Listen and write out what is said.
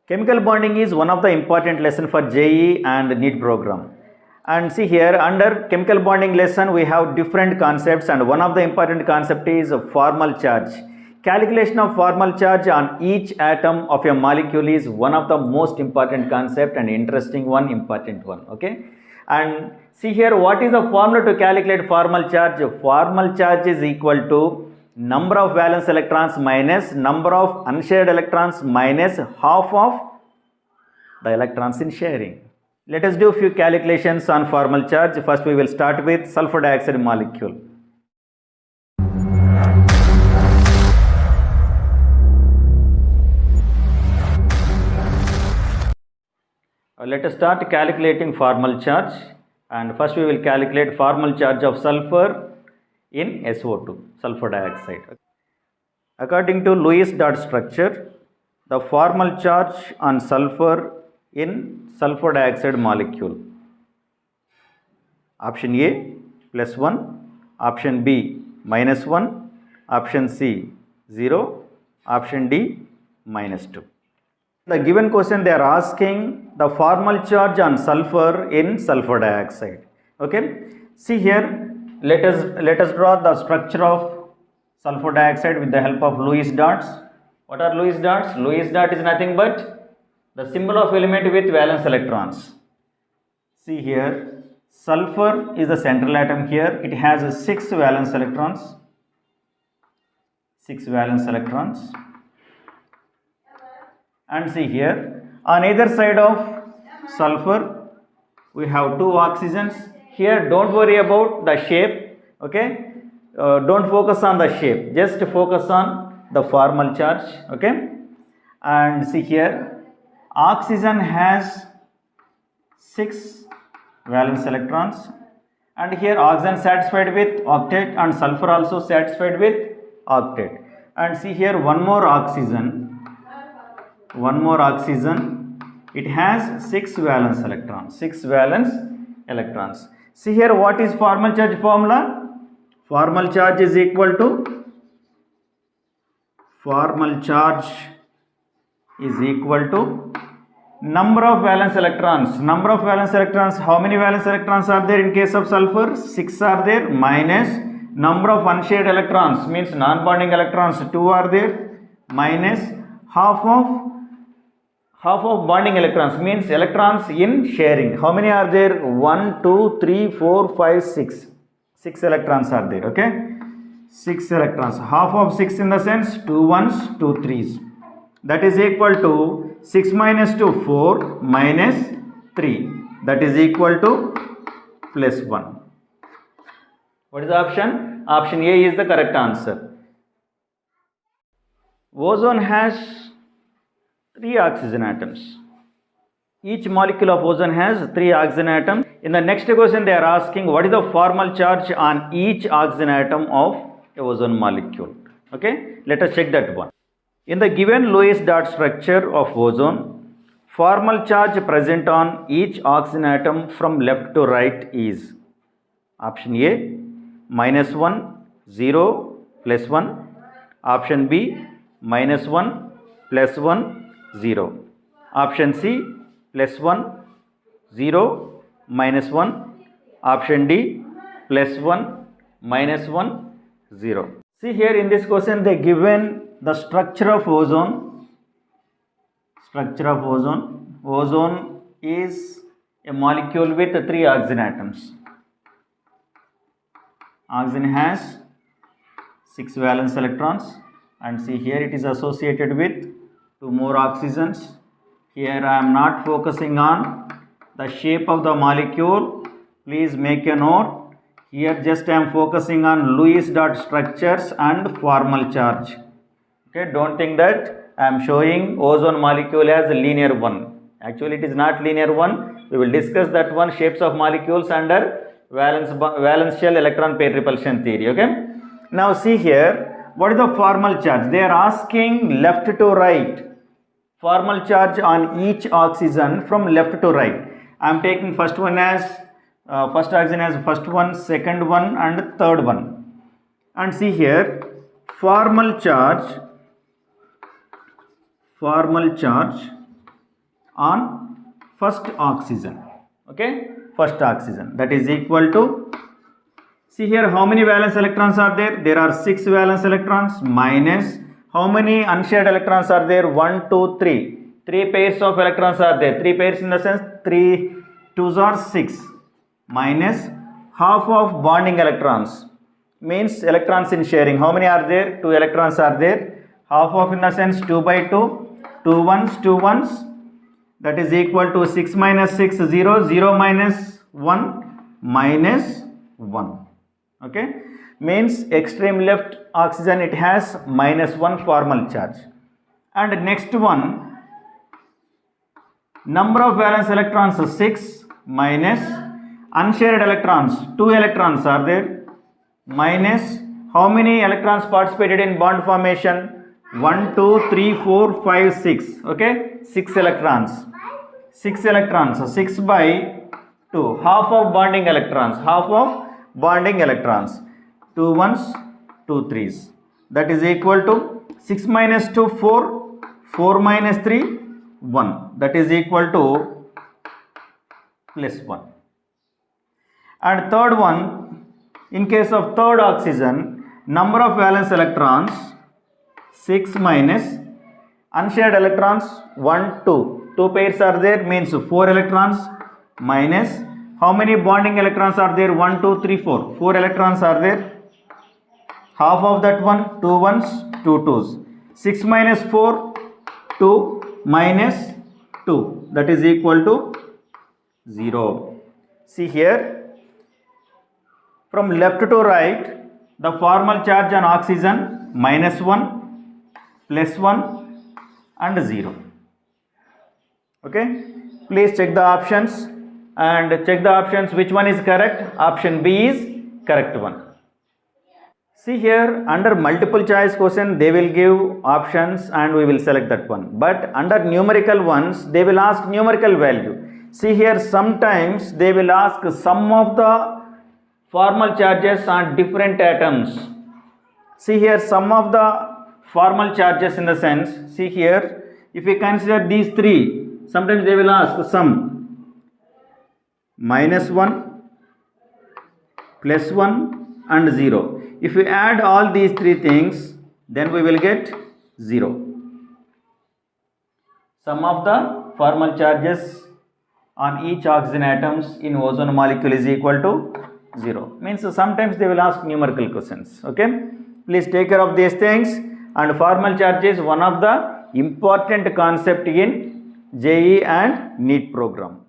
Chemical bonding is one of the important lesson for JEE and NEET program. And see here, under chemical bonding lesson we have different concepts, and one of the important concept is formal charge. Calculation of formal charge on each atom of a molecule is one of the most important concept and interesting one, important one. Okay, and see here, what is the formula to calculate formal charge? Formal charge is equal to number of valence electrons minus number of unshared electrons minus half of the electrons in sharing. Let us do a few calculations on formal charge. First we will start with sulfur dioxide molecule. Let us start calculating formal charge, and first we will calculate formal charge of sulfur in SO2, sulfur dioxide. According to Lewis dot structure, the formal charge on sulfur in sulfur dioxide molecule: option A +1, option B -1, option C 0, option D -2. The given question they are asking the formal charge on sulfur in sulfur dioxide. Okay, see here, let us draw the structure of sulfur dioxide with the help of Lewis dots. What are Lewis dots? Lewis dot is nothing but the symbol of element with valence electrons. See here, sulfur is the central atom here. It has 6 valence electrons. 6 valence electrons. And see here, on either side of sulfur we have 2 oxygens. Here don't worry about the shape. Okay, don't focus on the shape, just focus on the formal charge. Okay, and see here, oxygen has 6 valence electrons, and here oxygen satisfied with octet and sulfur also satisfied with octet. And see here, one more oxygen, it has 6 valence electrons, 6 valence electrons. See here, what is formal charge formula? Formal charge is equal to number of valence electrons. Number of valence electrons, how many valence electrons are there in case of sulfur? 6 are there, minus number of unshared electrons, means non-bonding electrons 2 are there, minus half of bonding electrons, means electrons in sharing. How many are there? 1, 2, 3, 4, 5, 6. 6 electrons are there. Okay, 6 electrons. Half of 6 in the sense 2 ones, 2 threes. That is equal to 6 minus 2, 4 minus 3. That is equal to +1. What is the option? Option A is the correct answer. Ozone has 3 oxygen atoms. Each molecule of ozone has 3 oxygen atoms. In the next question they are asking what is the formal charge on each oxygen atom of a ozone molecule. Okay, let us check that one. In the given Lewis dot structure of ozone, formal charge present on each oxygen atom from left to right is option A -1, 0, +1, option B -1, +1, 0, option C +1, 0, -1, option D +1, -1, 0. See here, in this question they given the structure of ozone. Ozone is a molecule with 3 oxygen atoms. Oxygen has 6 valence electrons, and see here it is associated with 2 more oxygens. Here I am not focusing on the shape of the molecule. Please make a note. Here just I am focusing on Lewis dot structures and formal charge. Okay, don't think that I am showing ozone molecule as a linear one. Actually it is not linear one. We will discuss that one, shapes of molecules, under valence shell electron pair repulsion theory. Okay, now see here, what is the formal charge? They are asking left to right. Formal charge on each oxygen from left to right. I am taking first one as first oxygen as first one, second one and third one. And see here, formal charge on first oxygen. Okay, first oxygen, that is equal to, see here how many valence electrons are there? There are 6 valence electrons minus how many unshared electrons are there? 1, 2, 3. 3 pairs of electrons are there. 3 pairs in the sense 3 2s are 6 minus half of bonding electrons, means electrons in sharing. How many are there? 2 electrons are there. Half of in the sense 2 by 2, 2 ones, 2 ones, that is equal to 6 minus 6, 0, 0 minus 1, minus 1. Okay, means extreme left oxygen, it has minus 1 formal charge. And next one, number of valence electrons 6 minus unshared electrons 2 electrons are there, minus how many electrons participated in bond formation? 1, 2, 3, 4, 5, 6. Okay, 6 electrons. 6 electrons. So 6 by 2. Half of bonding electrons. Half of bonding electrons. 2 ones, 2 threes. That is equal to 6 minus 2, 4. 4 minus 3, 1. That is equal to plus 1. And third one, in case of third oxygen, number of valence electrons 6 minus unshared electrons 1, 2. 2 pairs are there, means 4 electrons, minus how many bonding electrons are there? 1, 2, 3, 4. 4 electrons are there. Half of that one, 2 ones, 2 twos. 6 minus 4, 2 minus 2. That is equal to 0. See here, from left to right, the formal charge on oxygen minus 1, plus 1 and 0. Okay, please check the options and check the options which one is correct. Option B is correct one. See here, under multiple choice question they will give options and we will select that one, but under numerical ones they will ask numerical value. See here, sometimes they will ask sum of the formal charges on different atoms. See here, sum of the formal charges in the sense, see here, if we consider these 3, sometimes they will ask sum minus 1, plus 1 and 0. If we add all these 3 things, then we will get 0. Sum of the formal charges on each oxygen atoms in ozone molecule is equal to 0. Means sometimes they will ask numerical questions. Okay, please take care of these things. And formal charge is one of the important concept in JEE and NEET program.